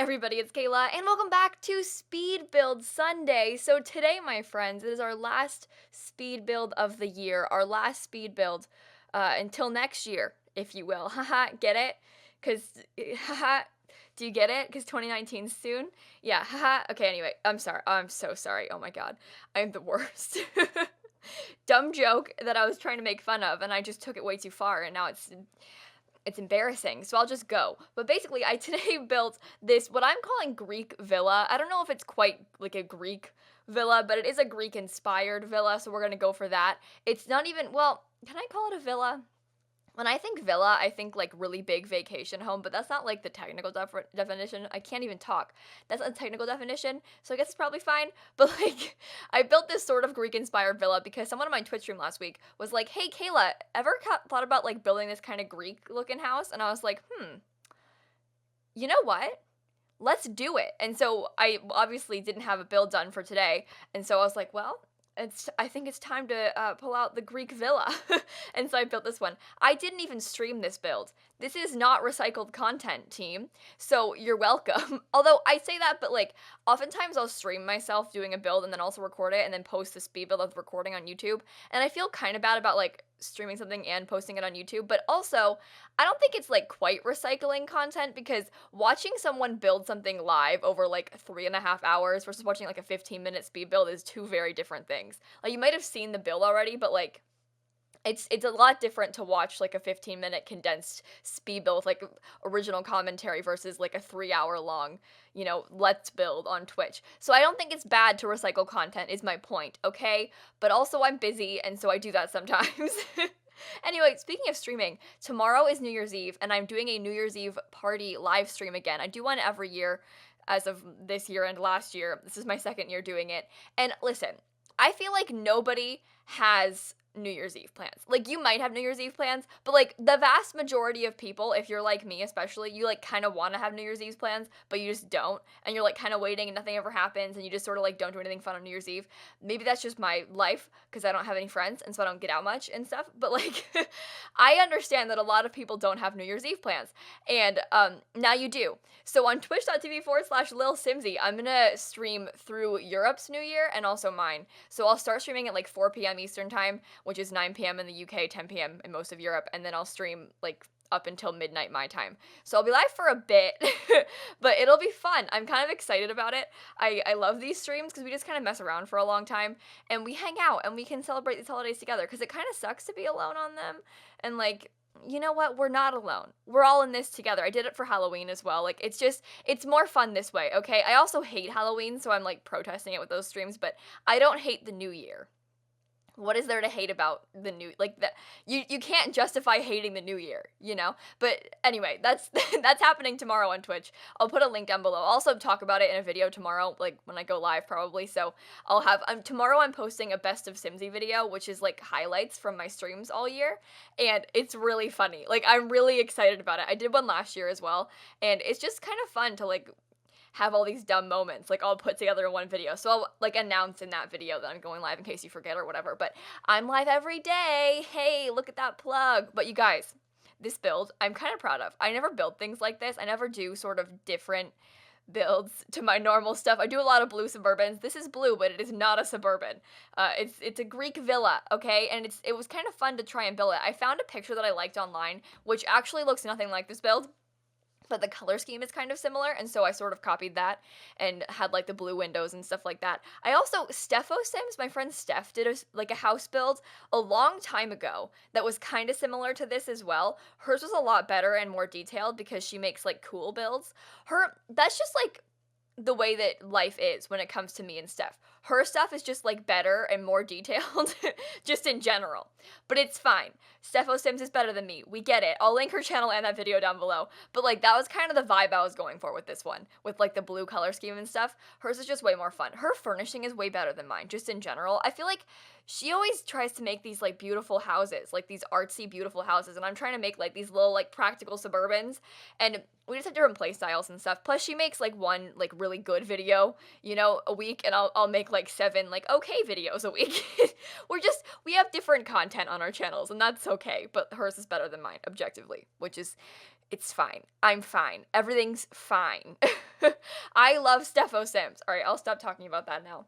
Hi everybody, it's Kayla, and welcome back to Speed Build Sunday. So today, my friends, is our last speed build of the year, our last speed build until next year, if you will. Haha, get it? Because, haha, do you get it? Because 2019 's soon? Yeah, haha. Okay, anyway, I'm sorry. I'm so sorry. Oh my god. I'm the worst. Dumb joke that I was trying to make fun of, and I just took it way too far, and now it's embarrassing, so I'll just go. But basically, I today built this, what I'm calling Greek villa. I don't know if it's quite like a Greek villa, but it is a Greek-inspired villa, so we're gonna go for that. It's not even, well, can I call it a villa? When I think villa, I think like really big vacation home, but that's not like the technical definition. I can't even talk. That's a technical definition, so I guess it's probably fine. But like, I built this sort of Greek-inspired villa because someone on my Twitch stream last week was like, "Hey, Kayla, ever thought about like building this kind of Greek-looking house?" And I was like, you know what? Let's do it. And so I obviously didn't have a build done for today, and so I was like, well, I think it's time to pull out the Greek villa. And so I built this one. I didn't even stream this build. This is not recycled content, team. So you're welcome. Although I say that, but like oftentimes I'll stream myself doing a build and then also record it and then post the speed build of the recording on YouTube. And I feel kind of bad about like streaming something and posting it on YouTube, but also I don't think it's like quite recycling content because watching someone build something live over like 3.5 hours versus watching like a 15-minute speed build is two very different things. Like you might have seen the build already, but like it's a lot different to watch like a 15-minute condensed speed build with like original commentary versus like a 3 hour long, let's build on Twitch. So I don't think it's bad to recycle content is my point, okay? But also I'm busy and so I do that sometimes. Anyway, speaking of streaming, tomorrow is New Year's Eve and I'm doing a New Year's Eve party live stream again. I do one every year as of this year and last year. This is my second year doing it. And listen, I feel like nobody has New Year's Eve plans. Like, you might have New Year's Eve plans, but like the vast majority of people, if you're like me especially, you like kind of want to have New Year's Eve plans, but you just don't, and you're like kind of waiting and nothing ever happens, and you just sort of like don't do anything fun on New Year's Eve. Maybe that's just my life because I don't have any friends and so I don't get out much and stuff, but like I understand that a lot of people don't have New Year's Eve plans, and now you do. So on twitch.tv/lilsimsie, I'm gonna stream through Europe's New Year and also mine. So I'll start streaming at like 4 p.m. Eastern time, which is 9 p.m. in the UK, 10 p.m. in most of Europe, and then I'll stream like up until midnight my time. So I'll be live for a bit, but it'll be fun. I'm kind of excited about it. I love these streams because we just kind of mess around for a long time, and we hang out, and we can celebrate these holidays together because it kind of sucks to be alone on them, and like, you know what? We're not alone. We're all in this together. I did it for Halloween as well. Like, it's more fun this way, okay? I also hate Halloween, so I'm like protesting it with those streams, but I don't hate the new year. What is there to hate about the new, like, that you can't justify hating the new year, But anyway, that's that's happening tomorrow on Twitch. I'll put a link down below. I'll also talk about it in a video tomorrow, like when I go live probably. So I'll have tomorrow I'm posting a best of Simsie video, which is like highlights from my streams all year, and it's really funny. Like, I'm really excited about it. I did one last year as well, and it's just kind of fun to like have all these dumb moments like all put together in one video. So I'll like announce in that video that I'm going live in case you forget or whatever. But I'm live every day. Hey, look at that plug. But you guys, this build I'm kind of proud of. I never build things like this. I never do sort of different builds to my normal stuff. I do a lot of blue Suburbans. This is blue, but it is not a Suburban. It's a Greek villa, okay? And it was kind of fun to try and build it. I found a picture that I liked online, which actually looks nothing like this build, but the color scheme is kind of similar, and so I sort of copied that and had like the blue windows and stuff like that. I also, Sims, my friend Steph did a house build a long time ago that was kind of similar to this as well. Hers was a lot better and more detailed because she makes like cool builds. That's just like the way that life is when it comes to me and Steph. Her stuff is just like better and more detailed, just in general. But it's fine. Sims is better than me. We get it. I'll link her channel and that video down below. But like, that was kind of the vibe I was going for with this one, with like the blue color scheme and stuff. Hers is just way more fun. Her furnishing is way better than mine, just in general. I feel like she always tries to make these like beautiful houses, like these artsy beautiful houses, and I'm trying to make like these little like practical Suburbans, and we just have different play styles and stuff. Plus she makes like one like really good video, a week, and I'll make like 7 like okay videos a week. We have different content on our channels, and that's okay, but hers is better than mine objectively, which is, it's fine. I'm fine. Everything's fine. I love Steffo Sims. All right, I'll stop talking about that now.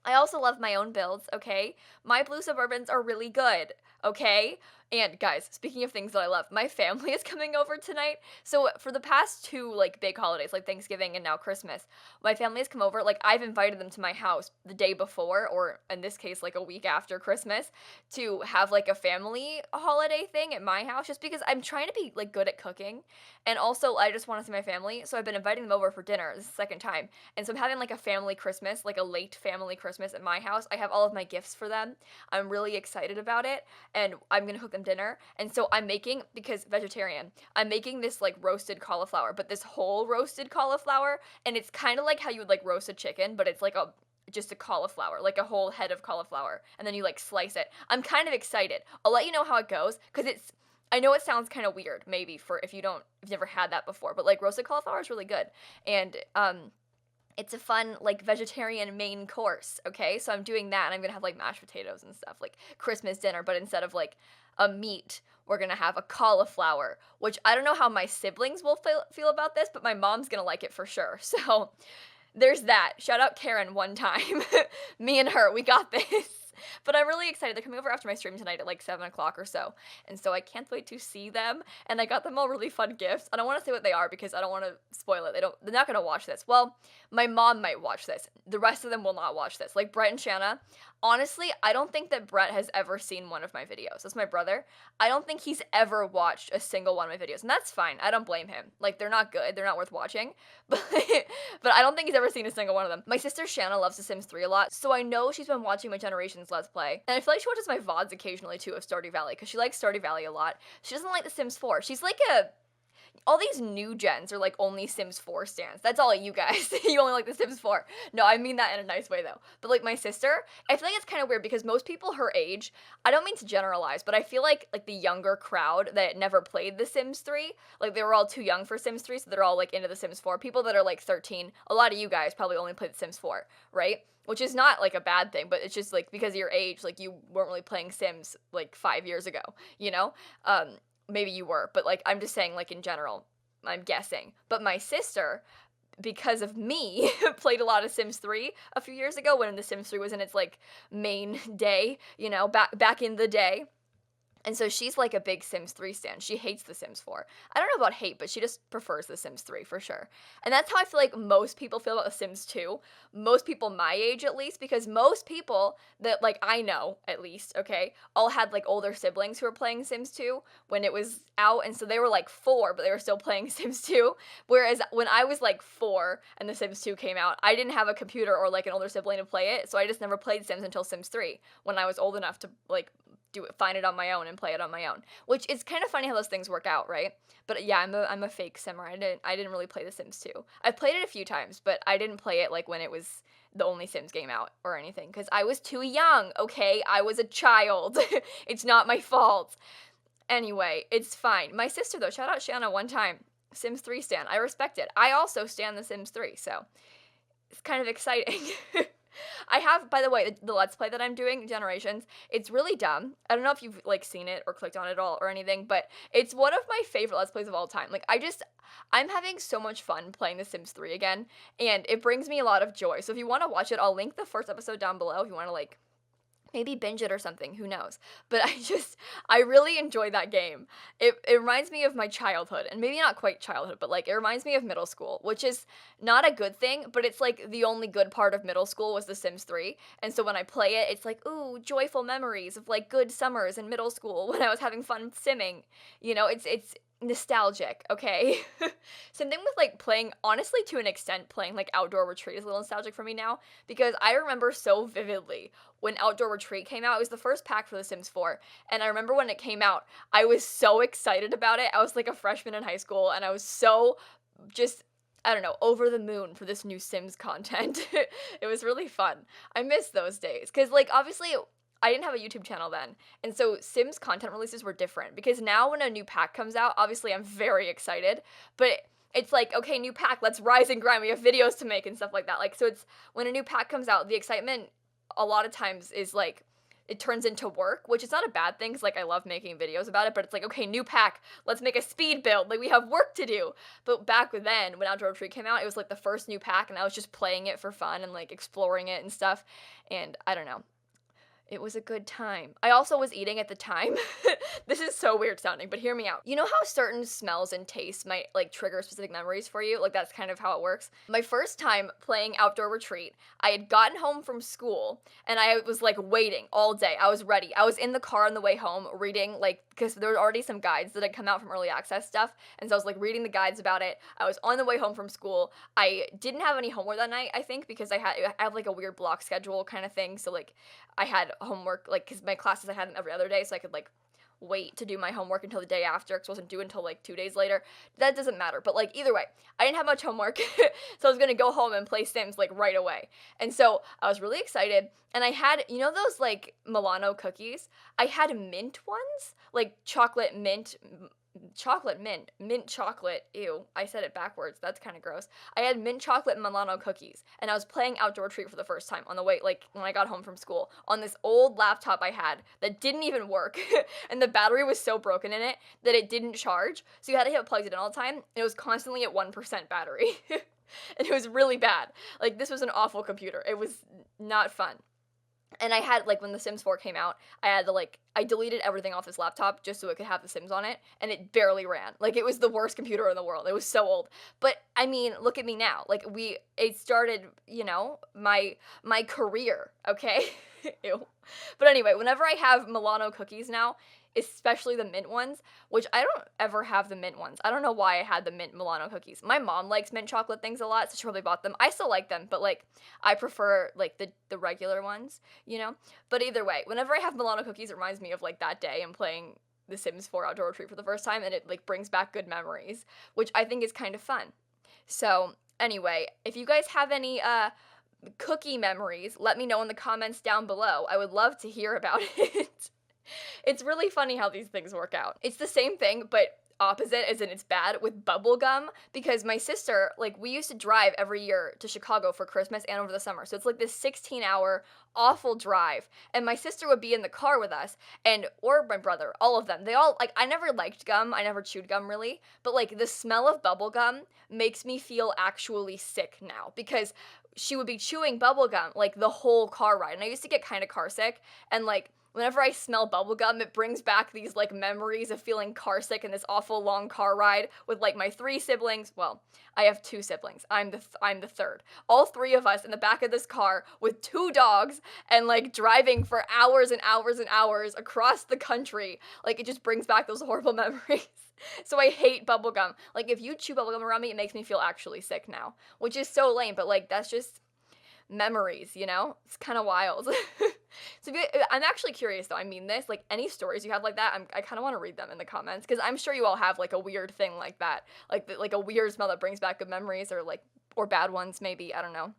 I also love my own builds, okay? My blue Suburbans are really good, okay? And guys, speaking of things that I love, my family is coming over tonight. So for the past two like big holidays, like Thanksgiving and now Christmas, my family has come over. Like I've invited them to my house the day before, or in this case, like a week after Christmas, to have like a family holiday thing at my house, just because I'm trying to be like good at cooking. And also I just want to see my family. So I've been inviting them over for dinner. This is the second time. And so I'm having like a family Christmas, like a late family Christmas at my house. I have all of my gifts for them. I'm really excited about it, and I'm gonna cook them dinner. And so I'm making, because vegetarian, I'm making this like roasted cauliflower, but this whole roasted cauliflower, and it's kind of like how you would like roast a chicken, but it's like a just a cauliflower, like a whole head of cauliflower, and then you like slice it. I'm kind of excited. I'll let you know how it goes, because I know it sounds kind of weird, maybe for if you've never had that before, but like roasted cauliflower is really good. And it's a fun like vegetarian main course, okay? So I'm doing that, and I'm gonna have like mashed potatoes and stuff, like Christmas dinner, but instead of like a meat, we're gonna have a cauliflower, which I don't know how my siblings will feel about this, but my mom's gonna like it for sure. So there's that. Shout out Karen one time. Me and her, we got this. But I'm really excited. They're coming over after my stream tonight at like 7 o'clock or so. And so I can't wait to see them. And I got them all really fun gifts. I don't want to say what they are because I don't want to spoil it. They're not going to watch this. Well, my mom might watch this. The rest of them will not watch this. Like Brett and Shanna. Honestly, I don't think that Brett has ever seen one of my videos. That's my brother. I don't think he's ever watched a single one of my videos. And that's fine. I don't blame him. Like, they're not good. They're not worth watching. But I don't think he's ever seen a single one of them. My sister Shanna loves The Sims 3 a lot, so I know she's been watching my Generations Let's Play. And I feel like she watches my VODs occasionally too of Stardew Valley, because she likes Stardew Valley a lot. She doesn't like The Sims 4. She's like all these new gens are like only Sims 4 stands. That's all you guys. You only like The Sims 4. No, I mean that in a nice way though. But like my sister, I feel like it's kind of weird because most people her age, I don't mean to generalize, but I feel like the younger crowd that never played The Sims 3, like they were all too young for Sims 3, so they're all like into The Sims 4. People that are like 13, a lot of you guys probably only played The Sims 4, right? Which is not like a bad thing, but it's just like because of your age, like you weren't really playing Sims like 5 years ago, you know? Maybe you were, but like I'm just saying like in general, I'm guessing. But my sister, because of me, played a lot of Sims 3 a few years ago when The Sims 3 was in its like main day, you know, back in the day. And so she's like a big Sims 3 stan. She hates The Sims 4. I don't know about hate, but she just prefers The Sims 3 for sure. And that's how I feel like most people feel about The Sims 2. Most people my age at least, because most people that like I know at least, okay, all had like older siblings who were playing Sims 2 when it was out, and so they were like 4, but they were still playing Sims 2. Whereas when I was like 4 and The Sims 2 came out, I didn't have a computer or like an older sibling to play it, so I just never played Sims until Sims 3 when I was old enough to like find it on my own and play it on my own, which is kind of funny how those things work out, right? But yeah, I'm a fake simmer. I didn't really play The Sims 2. I played it a few times, but I didn't play it like when it was the only Sims game out or anything, because I was too young, okay? I was a child. It's not my fault. Anyway, it's fine. My sister though, shout out Shanna one time, Sims 3 stan. I respect it. I also stan The Sims 3, so it's kind of exciting. I have, by the way, the Let's Play that I'm doing, Generations, it's really dumb. I don't know if you've, like, seen it or clicked on it at all or anything, but it's one of my favorite Let's Plays of all time. Like, I'm having so much fun playing The Sims 3 again, and it brings me a lot of joy. So if you want to watch it, I'll link the first episode down below if you want to, like, maybe binge it or something, who knows. But I really enjoy that game. It reminds me of my childhood, and maybe not quite childhood, but like it reminds me of middle school, which is not a good thing, but it's like the only good part of middle school was The Sims 3. And so when I play it, it's like, ooh, joyful memories of like good summers in middle school when I was having fun simming. You know, it's nostalgic, okay? Same thing with like playing, honestly to an extent, playing like Outdoor Retreat is a little nostalgic for me now, because I remember so vividly when Outdoor Retreat came out. It was the first pack for The Sims 4, and I remember when it came out, I was so excited about it. I was like a freshman in high school, and I was so just, I don't know, over the moon for this new Sims content. It was really fun. I miss those days, because like obviously I didn't have a YouTube channel then, and so Sims content releases were different, because now when a new pack comes out, obviously I'm very excited, but it's like, okay, new pack, let's rise and grind, we have videos to make and stuff like that. Like, so it's, when a new pack comes out, the excitement a lot of times is it turns into work, which is not a bad thing, 'cause, like, I love making videos about it, but it's like, okay, new pack, let's make a speed build, like, we have work to do. But back then, when Outdoor Retreat came out, it was, like, the first new pack, and I was just playing it for fun and, like, exploring it and stuff, and I don't know. It was a good time. I also was eating at the time. This is so weird sounding, but hear me out. You know how certain smells and tastes might like trigger specific memories for you? Like that's kind of how it works. My first time playing Outdoor Retreat, I had gotten home from school and I was like waiting all day. I was ready. I was in the car on the way home reading like because there were already some guides that had come out from early access stuff, and so I was like reading the guides about it. I was on the way home from school. I didn't have any homework that night, I think, because I have like a weird block schedule kind of thing. So like I had homework, like, because my classes, I had them every other day, so I could, like, wait to do my homework until the day after, because it wasn't due until, like, 2 days later. That doesn't matter, but, like, either way, I didn't have much homework, so I was gonna go home and play Sims, like, right away. And so I was really excited, and I had, you know those, like, Milano cookies? I had mint ones, like, mint chocolate, ew, I said it backwards, that's kind of gross. I had mint chocolate Milano cookies, and I was playing Outdoor Retreat for the first time on the way, like, when I got home from school, on this old laptop I had that didn't even work, and the battery was so broken in it that it didn't charge, so you had to have it plugged in all the time, and it was constantly at 1% battery, and it was really bad. Like, this was an awful computer. It was not fun. And I had, like, when The Sims 4 came out, I had to, like, I deleted everything off this laptop just so it could have The Sims on it, and it barely ran. Like, it was the worst computer in the world. It was so old. But, I mean, look at me now. Like, it started, you know, my career, okay? Ew. But anyway, whenever I have Milano cookies now, especially the mint ones, which I don't ever have the mint ones. I don't know why I had the mint Milano cookies. My mom likes mint chocolate things a lot, so she probably bought them. I still like them, but like I prefer like the regular ones, you know? But either way, whenever I have Milano cookies, it reminds me of like that day and playing The Sims 4 Outdoor Retreat for the first time, and it like brings back good memories, which I think is kind of fun. So, anyway, if you guys have any cookie memories, let me know in the comments down below. I would love to hear about it. It's really funny how these things work out. It's the same thing, but opposite, as in it's bad, with bubble gum, because my sister, like, we used to drive every year to Chicago for Christmas and over the summer, so it's like this 16-hour awful drive, and my sister would be in the car with us, or my brother, all of them, they all, like, I never liked gum, I never chewed gum really, but, like, the smell of bubble gum makes me feel actually sick now, because she would be chewing bubble gum, like, the whole car ride, and I used to get kind of car sick, and, like, whenever I smell bubblegum, it brings back these, like, memories of feeling car sick in this awful long car ride with, like, my 3 siblings. Well, I have 2 siblings. I'm the third. All 3 of us in the back of this car with 2 dogs and, like, driving for hours and hours and hours across the country. Like, it just brings back those horrible memories. So I hate bubblegum. Like, if you chew bubblegum around me, it makes me feel actually sick now, which is so lame, but, like, that's just memories, you know? It's kind of wild. So I'm actually curious though. I mean this, like any stories you have like that, I kind of want to read them in the comments because I'm sure you all have like a weird thing like that, like a weird smell that brings back good memories or bad ones maybe. I don't know.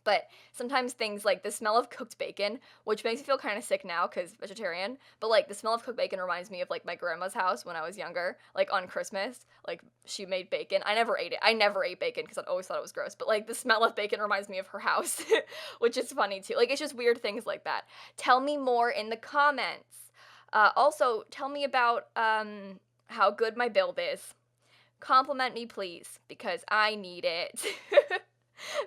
But sometimes things like the smell of cooked bacon, which makes me feel kind of sick now because vegetarian, but like the smell of cooked bacon reminds me of like my grandma's house when I was younger, like on Christmas, like she made bacon. I never ate it. I never ate bacon because I always thought it was gross, but like the smell of bacon reminds me of her house, which is funny too. Like it's just weird things like that. Tell me more in the comments. Also, tell me about how good my build is. Compliment me, please, because I need it.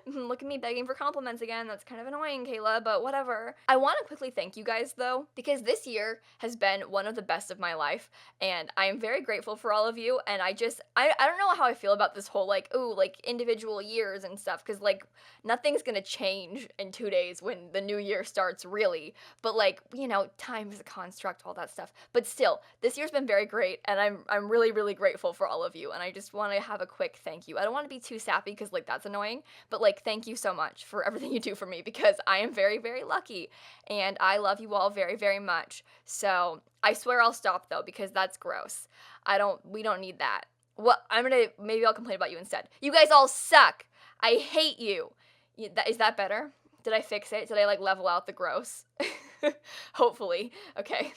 Look at me begging for compliments again. That's kind of annoying, Kayla, but whatever. I want to quickly thank you guys, though, because this year has been one of the best of my life, and I am very grateful for all of you, and I don't know how I feel about this whole, like, ooh, like, individual years and stuff, because, like, nothing's gonna change in 2 days when the new year starts, really, but, like, you know, time is a construct, all that stuff, but still, this year's been very great, and I'm really, really grateful for all of you, and I just want to have a quick thank you. I don't want to be too sappy, because, like, that's annoying, but, like, thank you so much for everything you do for me because I am very, very lucky and I love you all very, very much. So I swear I'll stop though because that's gross. We don't need that. Well, maybe I'll complain about you instead. You guys all suck. I hate you. Is that better? Did I fix it? Did I like level out the gross? Hopefully. Okay.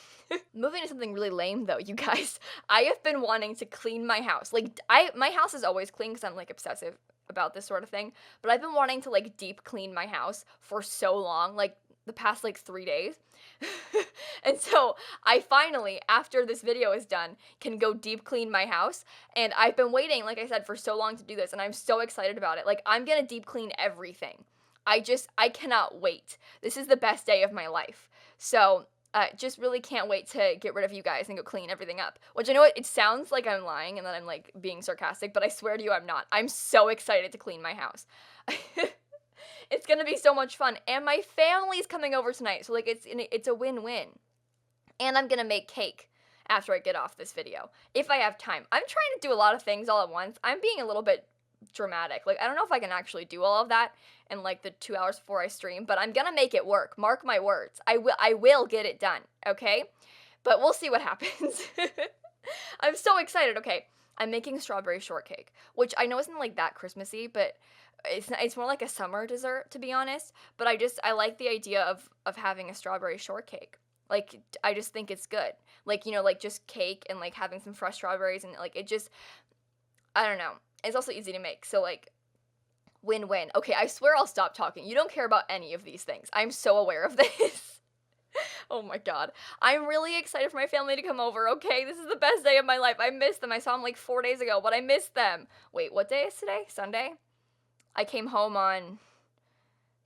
Moving to something really lame though, you guys. I have been wanting to clean my house. Like my house is always clean because I'm like obsessive about this sort of thing, but I've been wanting to like deep clean my house for so long. Like the past like 3 days. And so I finally, after this video is done, can go deep clean my house. And I've been waiting, like I said, for so long to do this, and I'm so excited about it. Like, I'm gonna deep clean everything. I cannot wait. This is the best day of my life. So, just really can't wait to get rid of you guys and go clean everything up. Which I know it sounds like I'm lying and that I'm like being sarcastic, but I swear to you I'm not. I'm so excited to clean my house. It's gonna be so much fun, and my family's coming over tonight, so like it's a win-win. And I'm gonna make cake after I get off this video, if I have time. I'm trying to do a lot of things all at once. I'm being a little bit dramatic. Like, I don't know if I can actually do all of that in like the 2 hours before I stream, but I'm gonna make it work. Mark my words. I will get it done, okay? But we'll see what happens. I'm so excited. Okay, I'm making strawberry shortcake, which I know isn't like that Christmassy, but it's more like a summer dessert, to be honest. But I like the idea of having a strawberry shortcake. Like, I just think it's good. Like, you know, like just cake and like having some fresh strawberries, and like it just, I don't know. It's also easy to make. So like, win-win. Okay, I swear I'll stop talking. You don't care about any of these things. I'm so aware of this. Oh my god. I'm really excited for my family to come over, okay? This is the best day of my life. I missed them. I saw them like 4 days ago, but I missed them. Wait, what day is today? Sunday? I came home on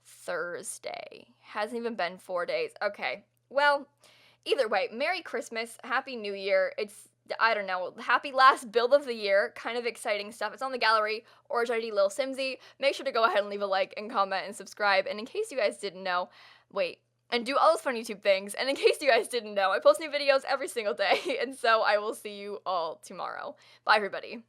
Thursday. Hasn't even been 4 days. Okay. Well, either way, Merry Christmas, Happy New Year. It's, I don't know, happy last build of the year. Kind of exciting stuff. It's on the gallery, OrangeID lilsimsie. Make sure to go ahead and leave a like and comment and subscribe. And in case you guys didn't know, and do all those fun YouTube things. And in case you guys didn't know, I post new videos every single day. And so I will see you all tomorrow. Bye, everybody.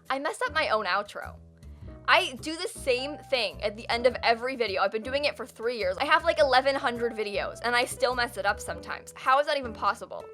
I messed up my own outro. I do the same thing at the end of every video. I've been doing it for 3 years. I have like 1,100 videos, and I still mess it up sometimes. How is that even possible?